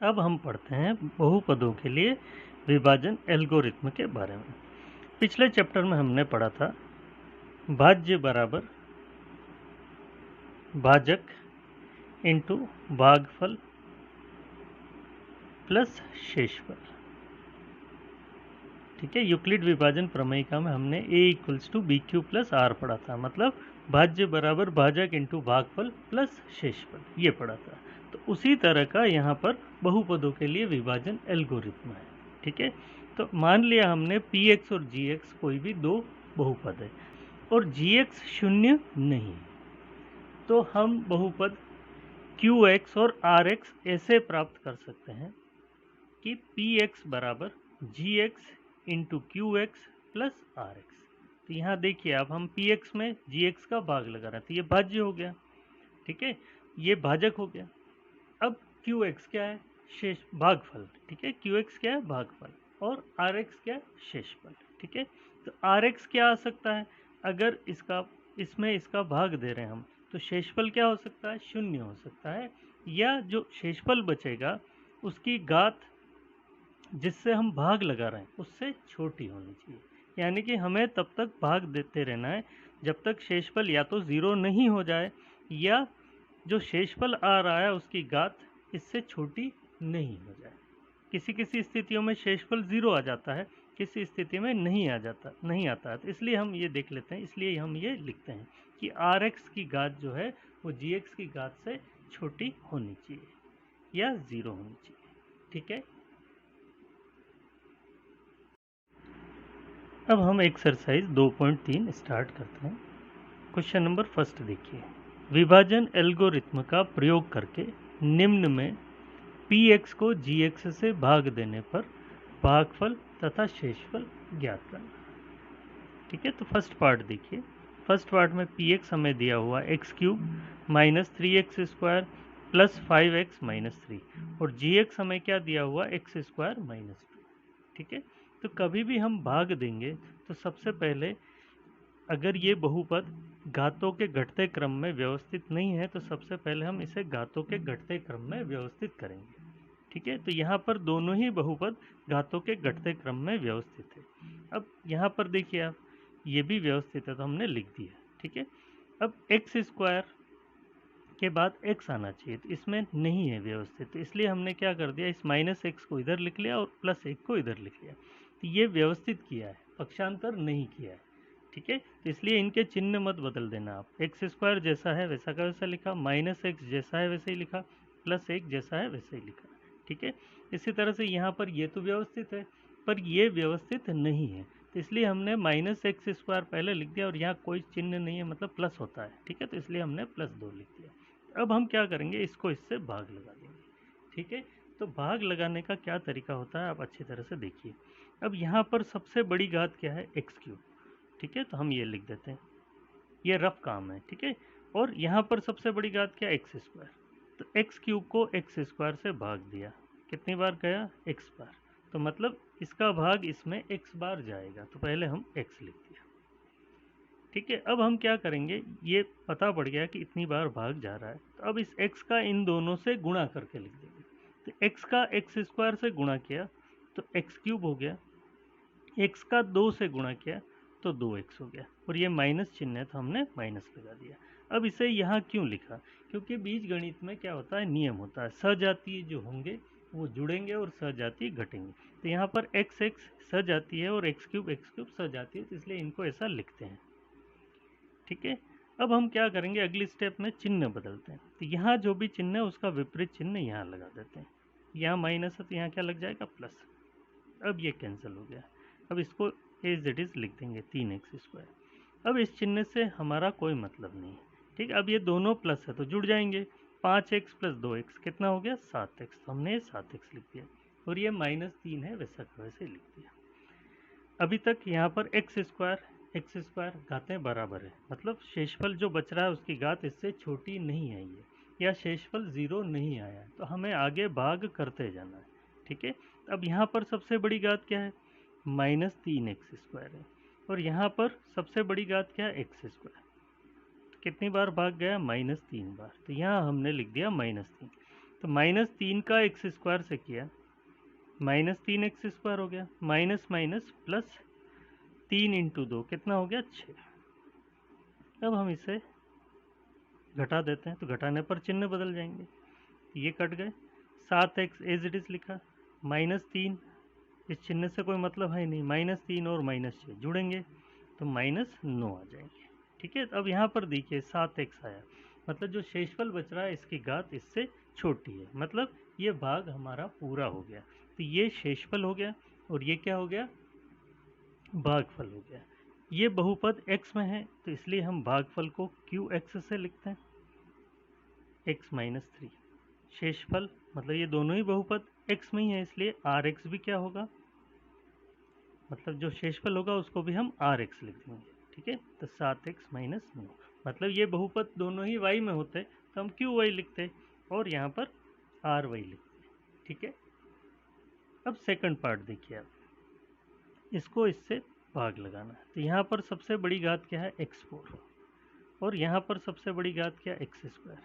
अब हम पढ़ते हैं बहुपदों के लिए विभाजन एल्गोरिथ्म के बारे में। पिछले चैप्टर में हमने पढ़ा था भाज्य बराबर भाजक इंटू भागफल प्लस शेषफल। ठीक है, यूक्लिड विभाजन प्रमेयिका में हमने a equals to B Q plus R पढ़ा था, मतलब भाज्य बराबर भाजक इंटू भागफल प्लस शेषफल, ये पढ़ा था। तो उसी तरह का यहाँ पर बहुपदों के लिए विभाजन एल्गोरिथ्म है। ठीक है, तो मान लिया हमने px और gx कोई भी दो बहुपद है और gx शून्य नहीं, तो हम बहुपद qx और rx ऐसे प्राप्त कर सकते हैं कि px बराबर gx into Q X plus R X. तो यहाँ देखिए, अब हम px में gx का भाग लगा रहे थे, ये भाज्य हो गया। ठीक है, ये भाजक हो गया। अब qx क्या है? शेष भागफल। ठीक है, qx क्या है? भागफल। और rx क्या है? शेषफल। ठीक है, तो rx क्या आ सकता है? अगर इसमें इसका भाग दे रहे हैं हम, तो शेषफल क्या हो सकता है? शून्य हो सकता है, या जो शेषफल बचेगा उसकी घात जिससे हम भाग लगा रहे हैं उससे छोटी होनी चाहिए। यानी कि हमें तब तक भाग देते रहना है जब तक शेषफल या तो ज़ीरो नहीं हो जाए, या जो शेषफल आ रहा है उसकी घात इससे छोटी नहीं हो जाए। किसी किसी स्थितियों में शेषफल ज़ीरो आ जाता है, किसी स्थिति में नहीं आता है। तो इसलिए हम ये देख लेते हैं, इसलिए हम ये लिखते हैं कि आर एक्स की घात जो है वो जी एक्स की घात से छोटी होनी चाहिए या ज़ीरो होनी चाहिए। ठीक है, अब हम एक्सरसाइज 2.3 स्टार्ट करते हैं। क्वेश्चन नंबर फर्स्ट देखिए, विभाजन एल्गोरिथ्म का प्रयोग करके निम्न में px को gx से भाग देने पर भागफल तथा शेषफल ज्ञात करना। ठीक है, तो फर्स्ट पार्ट देखिए। फर्स्ट पार्ट में px हमें दिया हुआ x cube minus 3x² plus 5x minus 3, और gx हमें क्या दिया हुआ? x² minus 2। ठीक है, तो कभी भी हम भाग देंगे तो सबसे पहले, अगर ये बहुपद घातों के घटते क्रम में व्यवस्थित नहीं है तो सबसे पहले हम इसे घातों के घटते क्रम में व्यवस्थित करेंगे। ठीक है, तो यहाँ पर दोनों ही बहुपद घातों के घटते क्रम में व्यवस्थित है। अब यहाँ पर देखिए आप, ये भी व्यवस्थित है तो हमने लिख दिया। ठीक है, अब x² के बाद x आना चाहिए, तो इसमें नहीं है व्यवस्थित, तो इसलिए हमने क्या कर दिया, इस माइनस एक्स को इधर लिख लिया और प्लस एक को इधर लिख लिया। तो ये व्यवस्थित किया है, पक्षांतर नहीं किया है। ठीक है, तो इसलिए इनके चिन्ह मत बदल देना आप। x² जैसा है वैसा का वैसा लिखा, माइनस एक्स जैसा है वैसे ही लिखा, प्लस एक जैसा है वैसे ही लिखा। ठीक है, इसी तरह से यहाँ पर ये तो व्यवस्थित है पर ये व्यवस्थित नहीं है, तो इसलिए हमने माइनस x² पहले लिख दिया और यहाँ कोई चिन्ह नहीं है, मतलब प्लस होता है। ठीक है, तो इसलिए हमने +2 लिख दिया। अब हम क्या करेंगे, इसको इससे भाग लगा देंगे। ठीक है, तो भाग लगाने का क्या तरीका होता है आप अच्छी तरह से देखिए। अब यहाँ पर सबसे बड़ी घात क्या है? x³। ठीक है, तो हम ये लिख देते हैं, ये रफ काम है। ठीक है, और यहाँ पर सबसे बड़ी घात क्या? x²। तो x³ को x² से भाग दिया, कितनी बार गया? x बार, तो मतलब इसका भाग इसमें x बार जाएगा, तो पहले हम x लिख दिया। ठीक है, अब हम क्या करेंगे, ये पता पड़ गया कि इतनी बार भाग जा रहा है, तो अब इस x का इन दोनों से गुणा करके लिख देंगे। तो x का x² से गुणा किया तो x³ हो गया, x का 2 से गुणा किया तो 2x हो गया, और ये माइनस चिन्ह है तो हमने माइनस लगा दिया। अब इसे यहाँ क्यों लिखा? क्योंकि बीज गणित में क्या होता है, नियम होता है, सजातीय जो होंगे वो जुड़ेंगे और सजातीय घटेंगे। तो यहाँ पर x सजातीय है और x³ सजातीय है, तो इसलिए इनको ऐसा लिखते हैं। ठीक है, अब हम क्या करेंगे, अगली स्टेप में चिन्ह बदलते हैं। तो यहाँ जो भी चिन्ह है उसका विपरीत चिन्ह यहाँ लगा देते हैं। यहाँ माइनस है तो यहाँ क्या लग जाएगा? प्लस। अब ये कैंसिल हो गया। अब इसको एज इट इज़ लिख देंगे 3x²। अब इस चिन्ह से हमारा कोई मतलब नहीं है। ठीक है, अब ये दोनों प्लस है तो जुड़ जाएंगे। 5x + 2x कितना हो गया? 7x, तो हमने 7x लिख दिया, और ये -3 है वैसा का वैसे लिख दिया। अभी तक यहाँ पर x² घातें बराबर है, मतलब शेषफल जो बच रहा है उसकी घात इससे छोटी नहीं है ये, या शेषफल 0 नहीं आया है, तो हमें आगे भाग करते जाना है। ठीक है, अब यहाँ पर सबसे बड़ी घात क्या है? -3x² है, और यहाँ पर सबसे बड़ी घात क्या है? x²। तो कितनी बार भाग गया? -3 बार, तो यहाँ हमने लिख दिया -3। तो -3 का एक्स स्क्वायर से किया, -3x² हो गया, माइनस माइनस प्लस 3 इंटू 2 कितना हो गया 6। अब हम इसे घटा देते हैं तो घटाने पर चिन्ह बदल जाएंगे, ये कट गए। 7x एज इट इज लिखा, -3 इस चिन्ह से कोई मतलब है नहीं, -3 और -6 जुड़ेंगे तो -9 आ जाएंगे। ठीक है, अब यहाँ पर देखिए 7x आया, मतलब जो शेषफल बच रहा है इसकी घात इससे छोटी है, मतलब ये भाग हमारा पूरा हो गया। तो ये शेषफल हो गया और ये क्या हो गया, भागफल हो गया। ये बहुपद x में है तो इसलिए हम भागफल को qx से लिखते हैं, x-3। शेषफल मतलब ये दोनों ही बहुपद x में ही है इसलिए rx भी क्या होगा, मतलब जो शेषफल होगा उसको भी हम rx लिख देंगे। ठीक है, तो 7x - 9, मतलब ये बहुपद दोनों ही y में होते तो हम qy लिखते और यहाँ पर ry लिखते। ठीक है, अब सेकंड पार्ट देखिए आप, इसको इससे भाग लगाना है। तो यहाँ पर सबसे बड़ी घात क्या है x4 और यहाँ पर सबसे बड़ी घात क्या x²।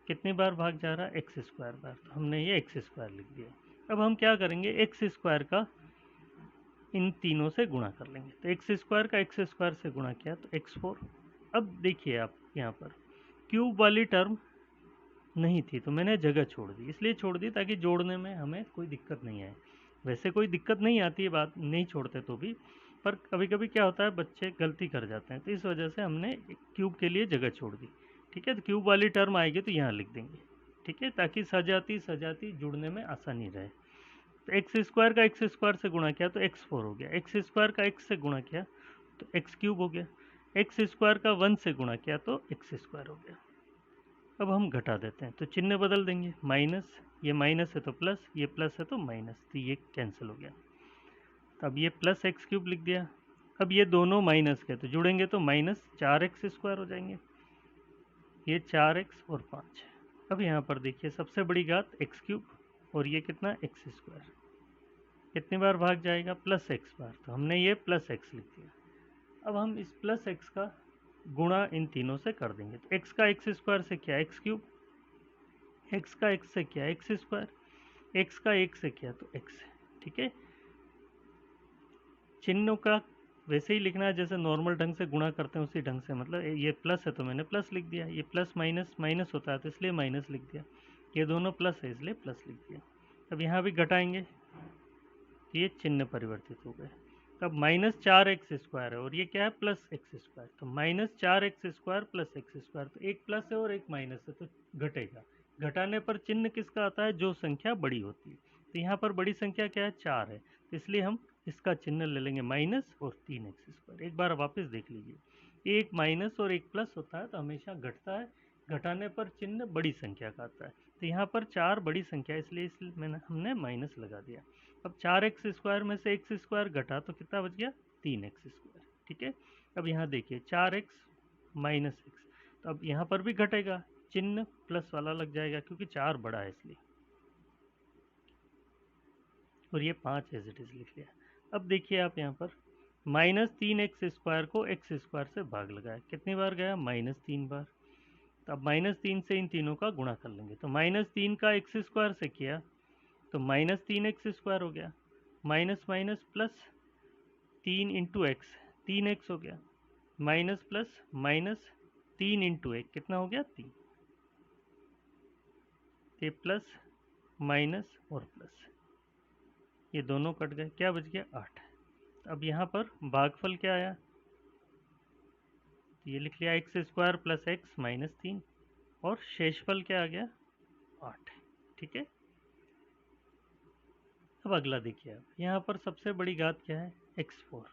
कितनी बार भाग जा रहा है x² बार, तो हमने ये x² लिख दिया। अब हम क्या करेंगे, x² का इन तीनों से गुणा कर लेंगे, तो x² का x² से गुणा किया तो x4। अब देखिए आप यहाँ पर क्यूब वाली टर्म नहीं थी तो मैंने जगह छोड़ दी, इसलिए छोड़ दी ताकि जोड़ने में हमें कोई दिक्कत नहीं आए। वैसे कोई दिक्कत नहीं आती है, बात नहीं छोड़ते तो भी, पर कभी कभी क्या होता है बच्चे गलती कर जाते हैं, तो इस वजह से हमने क्यूब के लिए जगह छोड़ दी। ठीक है, तो क्यूब वाली टर्म आएगी तो यहाँ लिख देंगे। ठीक है, ताकि सजाती जुड़ने में आसानी रहे। तो x² का x² से गुणा किया तो x4 हो गया, x² का x से गुणा किया तो x³ हो गया, x² का 1 से गुणा किया तो x² हो गया। अब हम घटा देते हैं तो चिन्ह बदल देंगे, माइनस, ये माइनस है तो प्लस, ये प्लस है तो माइनस, तो ये कैंसिल हो गया। तो अब ये प्लस x³ लिख दिया। अब ये दोनों माइनस के तो जुड़ेंगे तो -4x² हो जाएंगे, ये 4x और 5। अब यहाँ पर देखिए सबसे बड़ी घात x³ और ये कितना x², कितनी बार भाग जाएगा +x बार, तो हमने ये +x लिख दिया। अब हम इस +x का गुणा इन तीनों से कर देंगे, तो x का x² से किया x³, x का x से किया x², x का 1 से किया तो x। ठीक है, चिन्हों का वैसे ही लिखना है जैसे नॉर्मल ढंग से गुणा करते हैं उसी ढंग से, मतलब ये प्लस है तो मैंने प्लस लिख दिया, ये प्लस माइनस माइनस होता है तो इसलिए माइनस लिख दिया, ये दोनों प्लस है इसलिए प्लस लिख दिया। अब यहाँ भी घटाएंगे, ये चिन्ह परिवर्तित हो गए। तब -4x² है और ये क्या है +x², तो -4x² + x², तो एक प्लस है और एक माइनस है तो घटेगा। घटाने पर चिन्ह किसका आता है, जो संख्या बड़ी होती है। तो यहाँ पर बड़ी संख्या क्या है 4 है, तो इसलिए हम इसका चिन्ह ले लेंगे माइनस और 3x²। एक बार वापस देख लीजिए, एक माइनस और एक प्लस होता है तो हमेशा घटता है, घटाने पर चिन्ह बड़ी संख्या का आता है। तो यहाँ पर 4 बड़ी संख्या इसलिए हमने माइनस लगा दिया। अब 4x² में से x² घटा तो कितना बच गया 3x²। ठीक है, अब यहाँ देखिए 4x - x, तो अब यहाँ पर भी घटेगा, चिन्ह प्लस वाला लग जाएगा क्योंकि 4 बड़ा है इसलिए, और ये 5 एज इट इज लिख लिया। अब देखिए आप यहाँ पर -3x² को x² से भाग लगाया, कितनी बार गया -3 बार। तो अब -3 से इन तीनों का गुणा कर लेंगे, तो -3 का x² से किया तो -3x² हो गया, minus minus plus 3 into x, 3x हो गया, माइनस प्लस माइनस 3 इंटू 1 कितना हो गया 3, ये प्लस माइनस और प्लस ये दोनों कट गए, क्या बच गया 8। अब यहाँ पर भागफल क्या आया, तो ये लिख लिया x² + x - 3 और शेषफल क्या आ गया 8। ठीक है, अब अगला देखिए आप, यहाँ पर सबसे बड़ी घात क्या है x4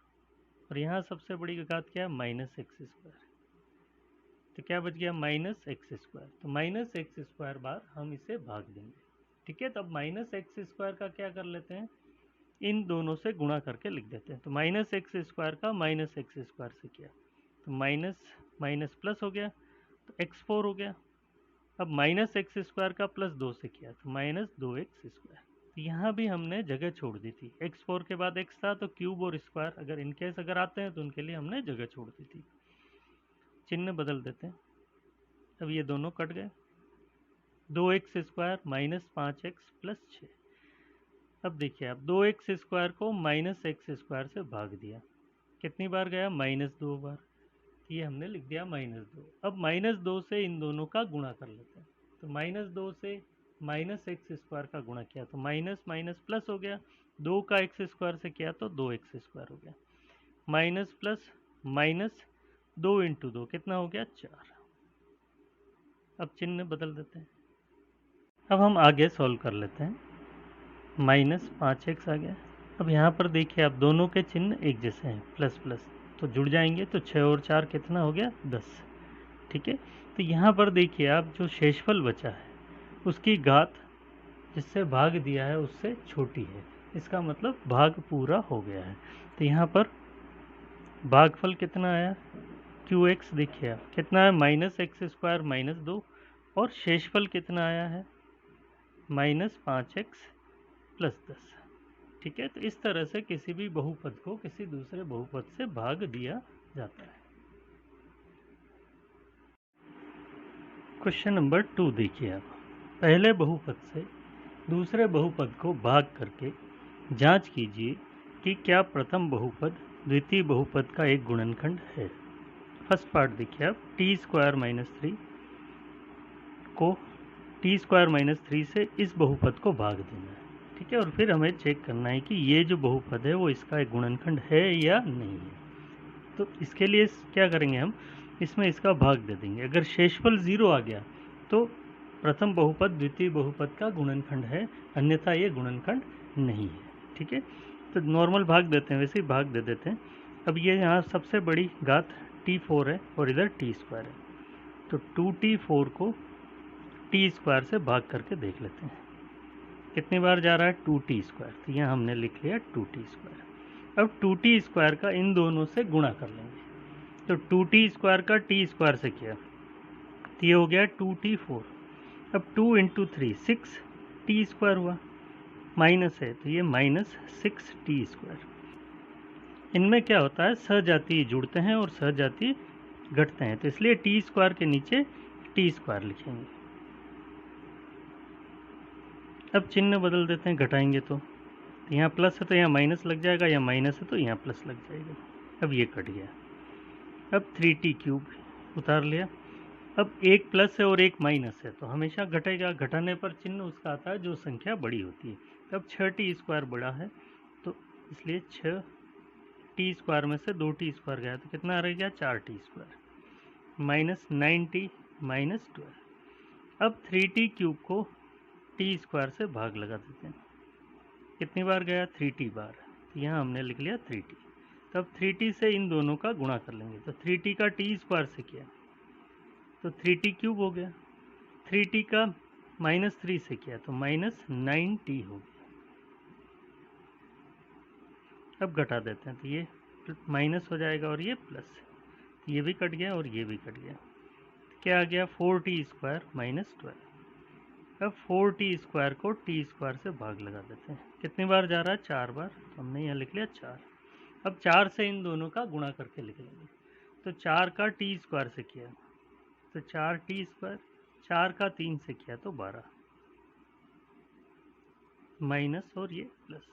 और यहाँ सबसे बड़ी घात क्या है -x², तो क्या बच गया -x², तो -x² बार हम इसे भाग देंगे। ठीक है, तब -x² का क्या कर लेते हैं, इन दोनों से गुणा करके लिख देते हैं। तो -x² का -x² से किया तो माइनस माइनस प्लस हो गया तो x4 हो गया। अब -x² का +2 से किया तो -2x²। तो यहाँ भी हमने जगह छोड़ दी थी, x4 के बाद x था तो क्यूब और स्क्वायर अगर इनकेस अगर आते हैं तो उनके लिए हमने जगह छोड़ दी थी। चिन्ह बदल देते हैं, अब ये दोनों कट गए, 2x² माइनस 5x प्लस 6। अब देखिए आप 2x² को -x² से भाग दिया, कितनी बार गया? -2 बार। ये हमने लिख दिया -2। अब -2 से इन दोनों का गुणा कर लेते हैं। तो -2 से -x² का गुणा किया तो माइनस माइनस प्लस हो गया, 2 का x² से किया तो 2x² हो गया, माइनस प्लस माइनस 2 इंटू 2 कितना हो गया? 4। अब चिन्ह बदल देते हैं। अब हम आगे सॉल्व कर लेते हैं। -5x आ गया। अब यहाँ पर देखिए आप दोनों के चिन्ह एक जैसे हैं, प्लस प्लस तो जुड़ जाएंगे, तो 6 और 4 कितना हो गया? 10। ठीक है, तो यहाँ पर देखिए आप जो शेषफल बचा है उसकी घात जिससे भाग दिया है उससे छोटी है, इसका मतलब भाग पूरा हो गया है। तो यहाँ पर भागफल कितना आया? QX देखिए आप कितना है? -x² -2, और शेषफल कितना आया है? -5x plus 10। ठीक है, तो इस तरह से किसी भी बहुपद को किसी दूसरे बहुपद से भाग दिया जाता है। क्वेश्चन नंबर 2 देखिए आप, पहले बहुपद से दूसरे बहुपद को भाग करके जांच कीजिए कि क्या प्रथम बहुपद द्वितीय बहुपद का एक गुणनखंड है। फर्स्ट पार्ट देखिए आप, t² - 3 को t² - 3 से इस बहुपद को भाग देना है। ठीक है, और फिर हमें चेक करना है कि ये जो बहुपद है वो इसका एक गुणनखंड है या नहीं है। तो इसके लिए क्या करेंगे हम, इसमें इसका भाग दे देंगे। अगर शेषफल 0 आ गया तो प्रथम बहुपद द्वितीय बहुपद का गुणनखंड है, अन्यथा ये गुणनखंड नहीं है। ठीक है, तो नॉर्मल भाग देते हैं, वैसे ही भाग दे देते हैं। अब ये यहाँ सबसे बड़ी घात t4 है और इधर t² है, तो 2t4 को t² से भाग करके देख लेते हैं कितनी बार जा रहा है? 2t²। तो यहाँ हमने लिख लिया 2t²। अब 2t² का इन दोनों से गुणा कर लेंगे, तो 2t² का t² से किया तो ये हो गया 2t4। अब 2 इंटू 3 6t² हुआ, माइनस है तो ये -6t²। इनमें क्या होता है, सजातीय जुड़ते हैं और सजातीय घटते हैं, तो इसलिए t² के नीचे t² लिखेंगे। अब चिन्ह बदल देते हैं, घटाएंगे तो यहाँ प्लस है तो यहाँ माइनस लग जाएगा, या माइनस है तो यहाँ प्लस लग जाएगा। अब ये कट गया। अब 3t³ उतार लिया। अब एक प्लस है और एक माइनस है तो हमेशा घटेगा, घटाने पर चिन्ह उसका आता है जो संख्या बड़ी होती है। अब 6t² बड़ा है तो इसलिए 6t² में से 2t² गया तो कितना रह गया? 4t² -9t -12। अब 3t³ को t² से भाग लगा देते हैं, कितनी बार गया? 3t बार, तो यहाँ हमने लिख लिया 3t। तब 3t से इन दोनों का गुणा कर लेंगे, तो 3t का t² से किया तो 3t³ हो गया, 3t का -3 से किया तो -9t हो गया। अब घटा देते हैं तो ये माइनस हो जाएगा और ये प्लस, ये भी कट गया और ये भी कट गया। क्या आ गया? 4t² -12। अब 4t² को t² से भाग लगा देते हैं, कितनी बार जा रहा है? 4 बार, तो हमने यहाँ लिख लिया 4। अब 4 से इन दोनों का गुणा करके लिख लेंगे, तो 4 का t² से किया तो 4t², 4 का 3 से किया तो 12, माइनस और ये प्लस,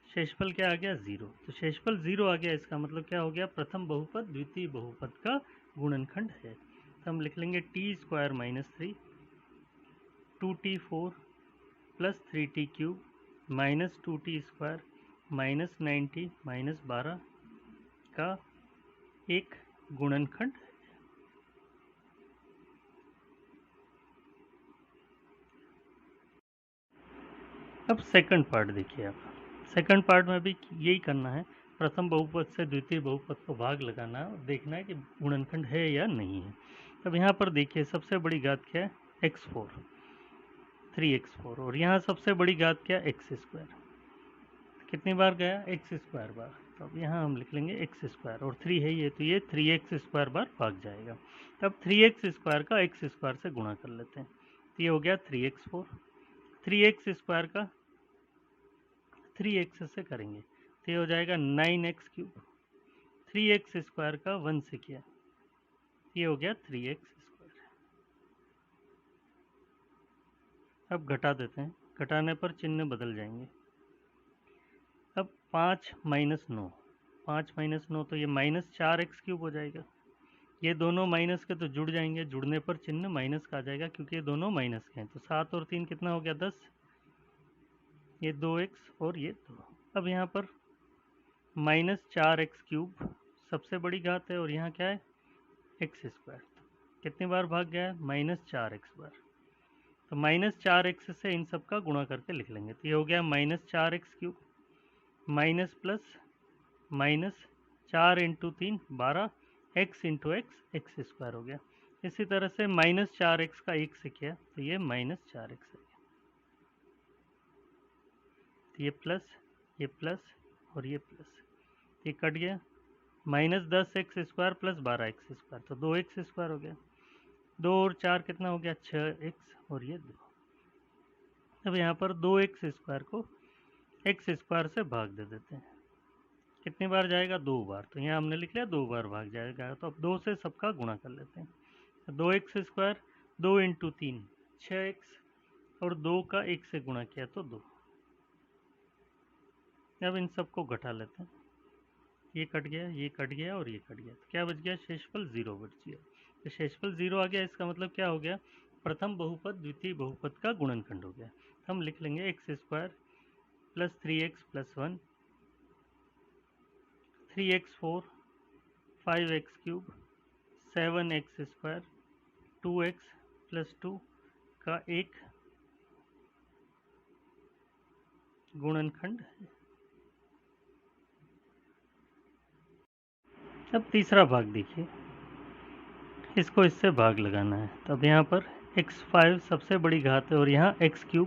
शेषफल क्या आ गया? 0। तो शेषफल 0 आ गया, इसका मतलब क्या हो गया? प्रथम बहुपद द्वितीय बहुपद का गुणनखंड है। तो हम लिख लेंगे t² -3 2t4 plus 3t³ -2t² -9t -12 का एक गुणनखंड। अब सेकंड पार्ट देखिए आप, सेकंड पार्ट में भी यही करना है, प्रथम बहुपद से द्वितीय बहुपद को भाग लगाना है और देखना है कि गुणनखंड है या नहीं है। अब यहाँ पर देखिए सबसे बड़ी घात क्या है? x4, 3x4, और यहाँ सबसे बड़ी घात क्या? x²। कितनी बार गया? x² बार, तो अब यहाँ हम लिख लेंगे x² और 3 है ये, तो ये 3x² बार भाग जाएगा। अब 3x² का x² से गुणा कर लेते हैं, तो ये हो गया 3x4, 3x² का 3x से करेंगे तो ये हो जाएगा 9x³, 3x² का 1 से किया ये हो गया 3x²। अब घटा देते हैं, घटाने पर चिन्ह बदल जाएंगे। अब 5 माइनस 9, 5 माइनस 9 तो ये माइनस 4x³ हो जाएगा। ये दोनों माइनस के तो जुड़ जाएंगे, जुड़ने पर चिन्ह माइनस का आ जाएगा क्योंकि ये दोनों माइनस के हैं। तो 7 और 3 कितना हो गया 10, ये 2x और ये 2। अब यहाँ पर माइनस 4x³ सबसे बड़ी घात है और यहाँ क्या है x²। कितनी बार भाग गया है माइनस 4x बार। तो माइनस 4x से इन सब का गुणा करके लिख लेंगे। तो ये हो गया minus 4x³ minus plus minus 4 into 3 12 x into x² हो गया। इसी तरह से माइनस 4x का 1 से किया तो ये माइनस 4x है। तो ये प्लस और ये प्लस, ये कट गया। माइनस 10x² प्लस 12x² तो 2x² हो गया। 2 और 4 कितना हो गया 6x और ये 2। अब यहाँ पर 2x² को x² से भाग दे देते हैं। कितनी बार जाएगा 2 बार। तो यहाँ हमने लिख लिया 2 बार भाग जाएगा। तो अब 2 से सबका गुणा कर लेते हैं। तो 2x², 2 इंटू 3 6x और 2 का 1 से गुणा किया तो 2। अब इन सबको घटा लेते हैं। ये कट गया, ये कट गया और ये कट गया। तो क्या बच गया शेषफल 0 बच गया। तो शेषफल 0 आ गया। इसका मतलब क्या हो गया प्रथम बहुपद द्वितीय बहुपद का गुणनखंड हो गया। हम लिख लेंगे x² plus 3x plus 1 3x4 5x³ 7x² 2x plus 2 का एक गुणनखंड है। अब तीसरा भाग देखिए, इसको इससे भाग लगाना है। तो अब यहाँ पर x5 सबसे बड़ी घात है और यहाँ x³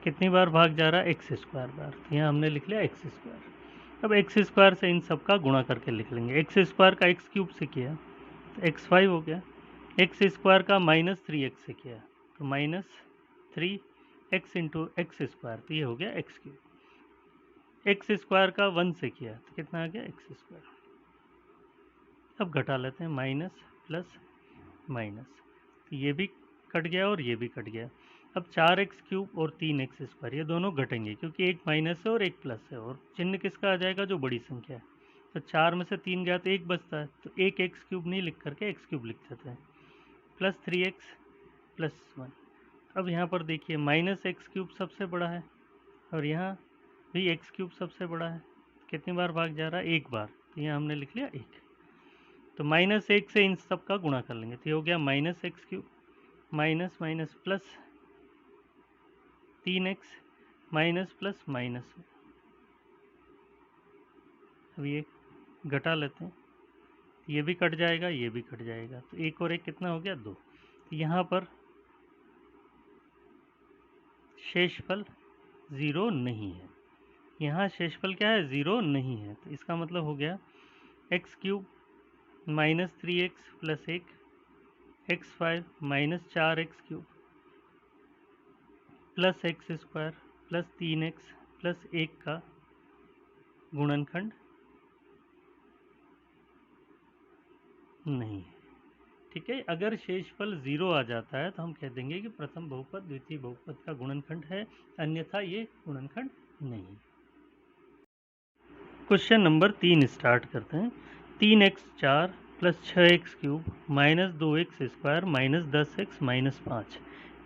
कितनी बार भाग जा रहा है x² बार। तो यहाँ हमने लिख लिया x²। अब x² से इन सब का गुणा करके लिख लेंगे। x² का x³ से किया तो x5 हो गया। x² का माइनस 3x से किया तो माइनस 3x इंटू x²। तो ये हो गया x³। x² का 1 से किया तो कितना आ गया x²। अब घटा लेते हैं माइनस प्लस माइनस। तो ये भी कट गया और ये भी कट गया। अब 4x³ और 3x² ये दोनों घटेंगे क्योंकि एक माइनस है और एक प्लस है और चिन्ह किसका आ जाएगा जो बड़ी संख्या है। तो 4 में से 3 गया तो 1 बचता है। तो एक x³ नहीं लिख करके x³ लिख देते हैं प्लस 3x प्लस 1। अब यहाँ पर देखिए माइनस x³ सबसे बड़ा है और यहाँ भी x³ सबसे बड़ा है। कितनी बार भाग जा रहा है एक बार। तो यहाँ हमने लिख लिया 1। तो माइनस 1 से इन सब का गुणा कर लेंगे। तो ये हो गया minus x³ minus minus plus 3x minus plus minus. अब ये घटा लेते हैं, ये भी कट जाएगा ये भी कट जाएगा। तो 1 और 1 कितना हो गया 2। तो यहाँ पर शेषफल 0 नहीं है। यहाँ शेषफल क्या है 0 नहीं है। तो इसका मतलब हो गया x³ minus 3x plus 1 x5 minus 4x³ plus x² plus 3x plus 1 का गुणनखंड नहीं है। ठीक है, अगर शेषफल 0 आ जाता है तो हम कह देंगे कि प्रथम बहुपद द्वितीय बहुपद का गुणनखंड है, अन्यथा ये गुणनखंड नहीं। क्वेश्चन नंबर 3 स्टार्ट करते हैं। 3x4 plus 6x³ minus 2x² minus 10x minus 5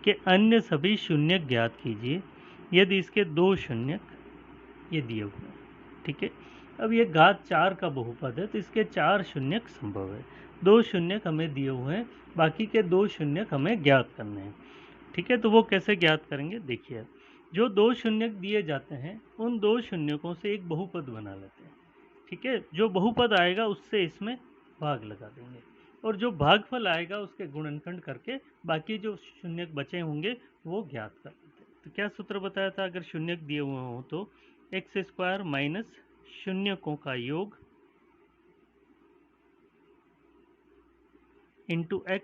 के अन्य सभी शून्यक ज्ञात कीजिए यदि इसके 2 शून्यक ये दिए हुए हैं। ठीक है, अब ये घात 4 का बहुपद है तो इसके 4 शून्यक संभव है। 2 शून्यक हमें दिए हुए हैं, बाकी के 2 शून्यक हमें ज्ञात करने हैं। ठीक है, तो वो कैसे ज्ञात करेंगे देखिए। जो 2 शून्यक दिए जाते हैं उन 2 शून्यकों से एक बहुपद बना लेते हैं। ठीक है, जो बहुपद आएगा उससे इसमें भाग लगा देंगे और जो भागफल आएगा उसके गुणनखंड करके बाकी जो शून्यक बचे होंगे वो ज्ञात कर लेते हैं। तो क्या सूत्र बताया था, अगर शून्यक दिए हुए हों तो x² माइनस शून्यकों का योग इंटू x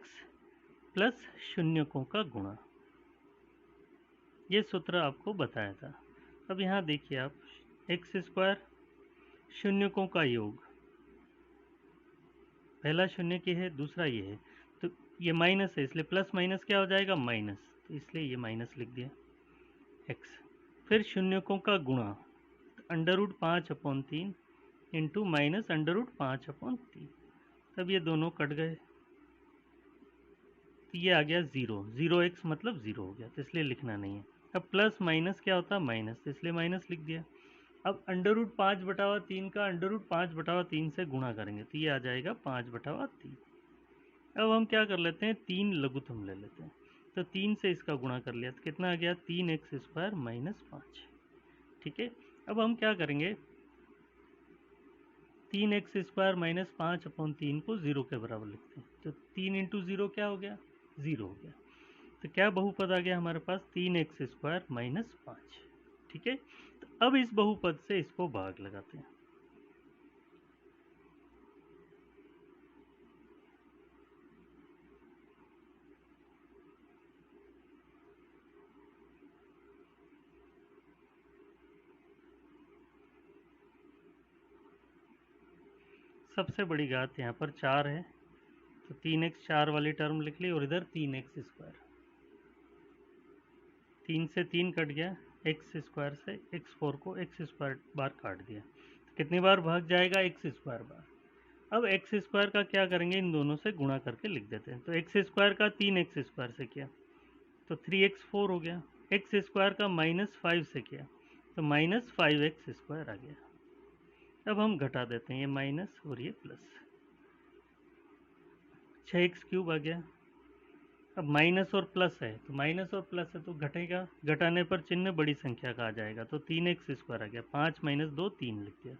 प्लस शून्यकों का गुणा, ये सूत्र आपको बताया था। अब यहाँ देखिए आप x² शून्यकों का योग, पहला शून्य की है दूसरा ये है तो ये माइनस है इसलिए प्लस माइनस क्या हो जाएगा माइनस। तो इसलिए ये माइनस लिख दिया x। फिर शून्यकों का गुणा, √5/3 इंटू माइनस √5/3, तब ये दोनों कट गए तो ये आ गया 0x मतलब 0 हो गया, तो इसलिए लिखना नहीं है। अब प्लस माइनस क्या होता है माइनस, तो इसलिए माइनस लिख दिया। अब √5/3 का √5/3 से गुणा करेंगे तो ये आ जाएगा 5/3। अब हम क्या कर लेते हैं, 3 लघुत्तम ले लेते हैं, तो 3 से इसका गुणा कर लिया तो कितना आ गया 3x² - 5। ठीक है, अब हम क्या करेंगे, 3x² - 5/3 को 0 के बराबर लिखते हैं, तो 3 × 0 क्या हो गया 0 हो गया। तो क्या बहुपद आ गया हमारे पास 3x² - 5। ठीक है, तो अब इस बहुपद से इसको भाग लगाते हैं। सबसे बड़ी घात यहाँ पर 4 है, तो 3x 4 वाली टर्म लिख ली और इधर 3x², 3 से 3 कट गया, x² से x4 को x² बार काट दिया, तो कितनी बार भाग जाएगा x² बार। अब x² का क्या करेंगे, इन दोनों से गुणा करके लिख देते हैं, तो x² का 3x² से किया तो 3x4 हो गया, x² का -5 से किया तो -5x² आ गया। अब हम घटा देते हैं, ये माइनस और ये प्लस, 6x³ आ गया। अब माइनस और प्लस है, तो माइनस और प्लस है तो घटेगा, घटाने पर चिन्ह बड़ी संख्या का आ जाएगा, तो 3x² आ गया, 5 - 2 3 लिख दिया,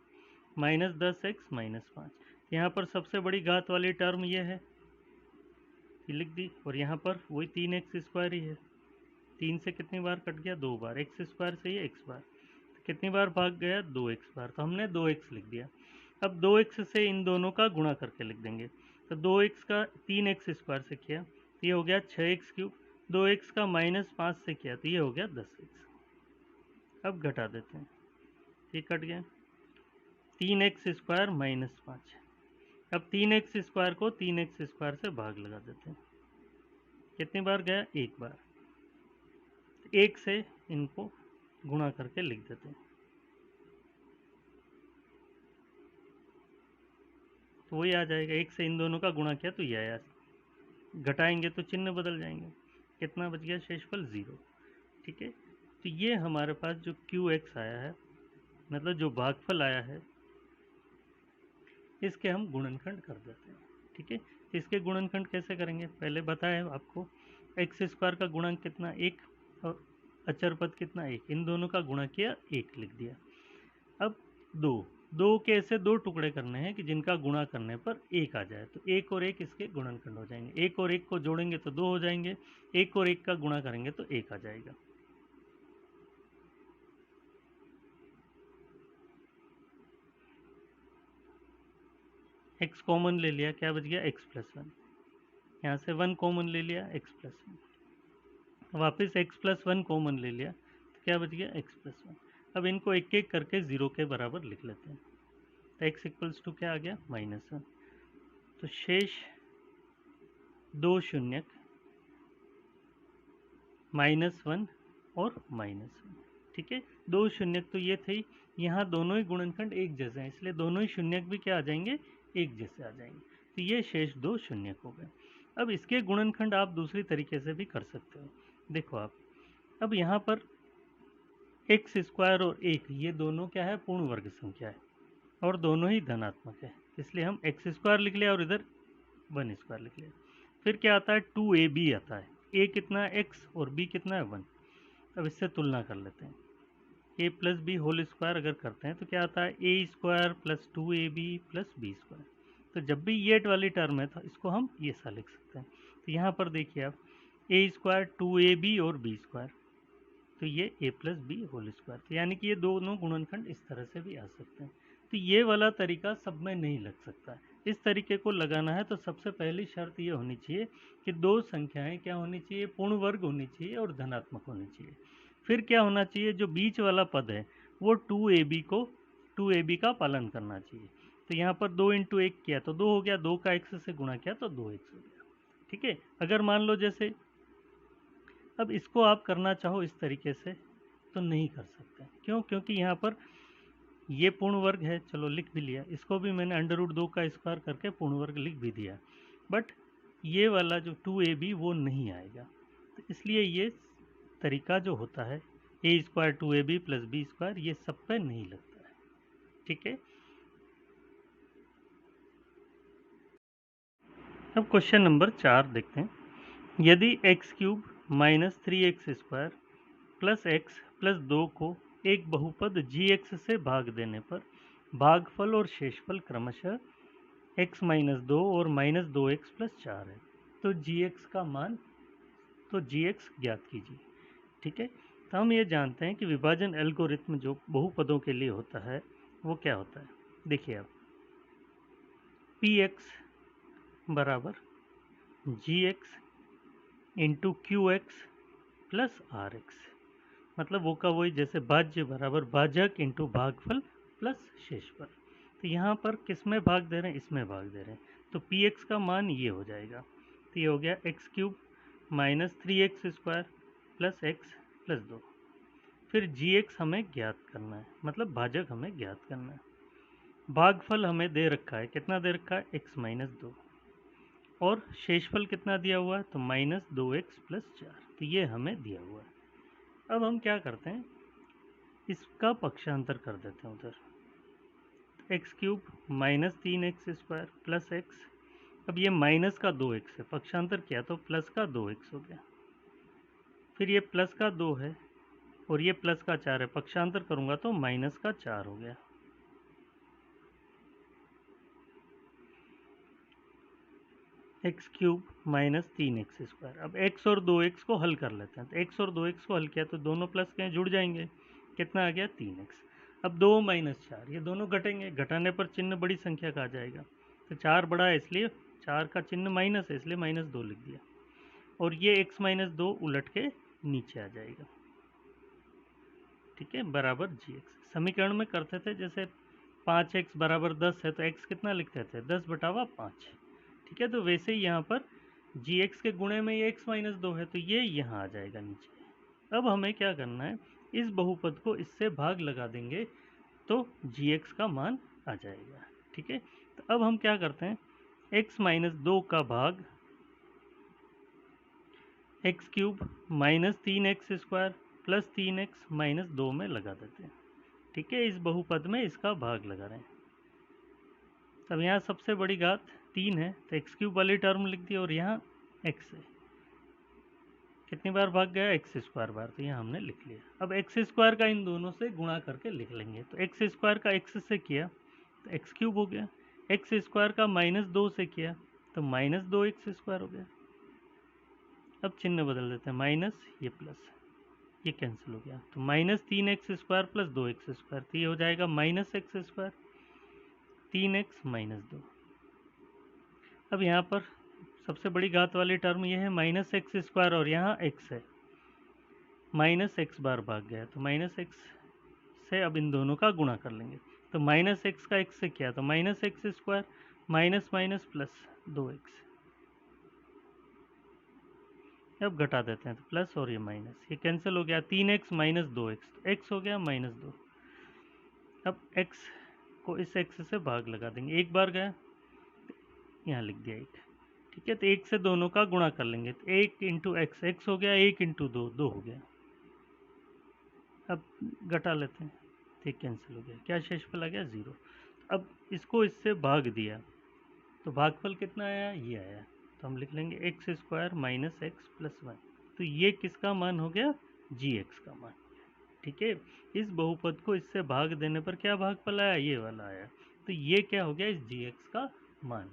-10x - 5। यहाँ पर सबसे बड़ी घात वाली टर्म ये है, ये लिख दी, और यहाँ पर वही 3x² ही है, 3 से कितनी बार कट गया 2 बार, x² से ये x बार, तो कितनी बार भाग गया 2x बार, तो हमने 2x लिख दिया। अब 2x से इन दोनों का गुणा करके लिख देंगे, तो 2x का 3x² से किया तो ये हो गया 6x³, 2x का -5 से किया तो ये हो गया 10x। अब घटा देते हैं, ये कट गया, 3x² - 5। अब 3x² को 3x² से भाग लगा देते हैं, कितनी बार गया 1 बार, 1 से इनको गुणा करके लिख देते हैं, तो वही आ जाएगा, 1 से इन दोनों का गुणा किया तो ये आया, घटाएंगे तो चिन्ह बदल जाएंगे, कितना बच गया शेषफल 0। ठीक है, तो ये हमारे पास जो QX आया है, मतलब जो भागफल आया है, इसके हम गुणनखंड कर देते हैं। ठीक है, तो इसके गुणनखंड कैसे करेंगे, पहले बताया आपको, x² का गुणांक कितना 1 और अचर पद कितना 1, इन दोनों का गुणा किया 1 लिख दिया। अब 2 के ऐसे 2 टुकड़े करने हैं कि जिनका गुणा करने पर 1 आ जाए, तो 1 और 1 इसके गुणनखंड हो जाएंगे, 1 और 1 को जोड़ेंगे तो 2 हो जाएंगे, 1 और 1 का गुणा करेंगे तो 1 आ जाएगा। x कॉमन ले लिया, क्या बच गया x+1, यहाँ से 1 कॉमन ले लिया x+1, वापस x+1 कॉमन ले लिया तो क्या बच गया x+1। अब इनको एक एक करके 0 के बराबर लिख लेते हैं, तो x = क्या आ गया -1, तो शेष 2 शून्यक -1 और -1। ठीक है, 2 शून्यक तो ये थे, यहाँ दोनों ही गुणनखंड एक जैसे हैं, इसलिए दोनों ही शून्यक भी क्या आ जाएंगे एक जैसे आ जाएंगे, तो ये शेष 2 शून्यक हो गए। अब इसके गुणनखंड आप दूसरी तरीके से भी कर सकते हो, देखो आप, अब यहाँ पर x² और 1 ये दोनों क्या है पूर्ण वर्ग संख्या है और दोनों ही धनात्मक है, इसलिए हम x² लिख लिया और इधर 1² लिख लिया। फिर क्या आता है 2ab आता है, a कितना है x और b कितना है 1। अब इससे तुलना कर लेते हैं, a + b होल स्क्वायर अगर करते हैं तो क्या आता है a² + 2ab + b²। तो जब भी ये वाली टर्म है तो इसको हम ये सा लिख सकते हैं, तो यहाँ पर देखिए आप a² 2ab और b², तो ये a + b होल स्क्वायर, तो यानी कि ये दोनों गुणनखंड इस तरह से भी आ सकते हैं। तो ये वाला तरीका सब में नहीं लग सकता, इस तरीके को लगाना है तो सबसे पहली शर्त ये होनी चाहिए कि दो संख्याएं क्या होनी चाहिए, पूर्ण वर्ग होनी चाहिए और धनात्मक होनी चाहिए। फिर क्या होना चाहिए, जो बीच वाला पद है वो 2ab का पालन करना चाहिए। तो यहाँ पर 2 × 1 किया तो 2 हो गया, 2 का x से गुणा किया तो 2x हो गया। ठीक है, अगर मान लो जैसे अब इसको आप करना चाहो इस तरीके से तो नहीं कर सकते। क्यों? क्योंकि यहाँ पर ये पूर्ण वर्ग है, चलो लिख भी लिया, इसको भी मैंने √2 का स्क्वायर करके पूर्ण वर्ग लिख भी दिया, बट ये वाला जो 2ab वो नहीं आएगा। तो इसलिए ये तरीका जो होता है a² 2ab + b² ये सब पे नहीं लगता है। ठीक है, अब क्वेश्चन नंबर 4 देखते हैं। यदि x³ - 3x² + x + 2 को एक बहुपद gx से भाग देने पर भागफल और शेषफल क्रमशः x - 2 और -2x + 4 है, तो gx का मान, तो gx ज्ञात कीजिए। ठीक है, तो हम ये जानते हैं कि विभाजन एल्गोरिथ्म जो बहुपदों के लिए होता है वो क्या होता है। देखिए अब px बराबर gx into qx plus rx, मतलब वो का वही, जैसे भाज्य बराबर भाजक इंटू भागफल प्लस शेषफल। तो यहाँ पर किस में भाग दे रहे हैं? इसमें भाग दे रहे हैं, तो px का मान ये हो जाएगा। तो ये हो गया x³ - 3x² + x + 2। फिर gx हमें ज्ञात करना है, मतलब भाजक हमें ज्ञात करना है। भागफल हमें दे रखा है, कितना दे रखा है? x - 2, और शेषफल कितना दिया हुआ है? तो -2x + 4, तो ये हमें दिया हुआ है। अब हम क्या करते हैं, इसका पक्षांतर कर देते हैं उधर, x³ - 3x² + x, अब ये माइनस का 2x है, पक्षांतर किया तो प्लस का 2x हो गया, फिर ये प्लस का 2 है और ये प्लस का 4 है, पक्षांतर करूंगा तो माइनस का 4 हो गया। x³ - 3x², अब x और 2x को हल कर लेते हैं, तो x और 2x को हल किया तो दोनों प्लस के जुड़ जाएंगे, कितना आ गया? 3x। अब 2 - 4 ये दोनों घटेंगे, घटाने पर चिन्ह बड़ी संख्या का आ जाएगा, तो 4 बड़ा है इसलिए 4 का चिन्ह माइनस है, इसलिए -2 लिख दिया, और ये x - 2 उलट के नीचे आ जाएगा। ठीक है, बराबर gx। समीकरण में करते थे जैसे 5x बराबर 10 है तो x कितना लिखते थे? 10/5। ठीक है, तो वैसे ही यहाँ पर gx के गुणे में ये x - 2 है तो ये यहाँ आ जाएगा नीचे। अब हमें क्या करना है, इस बहुपद को इससे भाग लगा देंगे तो gx का मान आ जाएगा। ठीक है, तो अब हम क्या करते हैं, x - 2 का भाग x³ - 3x² + 3x - 2 में लगा देते हैं। ठीक है, इस बहुपद में इसका भाग लगा रहे हैं। अब यहाँ सबसे बड़ी घात 3 है तो x³ वाली टर्म लिख दी, और यहाँ x है, कितनी बार भाग गया? x² बार, तो यहाँ हमने लिख लिया। अब x² का इन दोनों से गुणा करके लिख लेंगे, तो x² का x से किया तो x³ हो गया, x² का -2 से किया तो -2x² हो गया। अब चिन्ह बदल देते हैं, माइनस ये प्लस, ये कैंसिल हो गया, तो -3x² + 2x², तो ये हो जाएगा -x², 3x - 2। अब यहाँ पर सबसे बड़ी घात वाली टर्म ये है -x² और यहाँ x है, -x बार भाग गया, तो -x से अब इन दोनों का गुणा कर लेंगे, तो -x का x से किया तो -x² minus minus plus 2x। अब घटा देते हैं तो प्लस और ये माइनस, ये कैंसिल हो गया, 3x - 2x, तो x हो गया -2। अब x को इस x से भाग लगा देंगे, एक बार गया यहाँ लिख दिया 1। ठीक है, तो 1 से दोनों का गुणा कर लेंगे, तो 1 × x, x हो गया, 1 × 2, 2 हो गया। अब घटा लेते हैं तो कैंसिल हो गया, क्या शेषफल आ गया? 0। अब इसको इससे भाग दिया तो भागफल कितना आया? ये आया, तो हम लिख लेंगे x² - x + 1, तो ये किसका मान हो गया? gx का मान। ठीक है, इस बहुपद को इससे भाग देने पर क्या भागफल आया? ये वाला आया, तो ये क्या हो गया? इस gx का मान।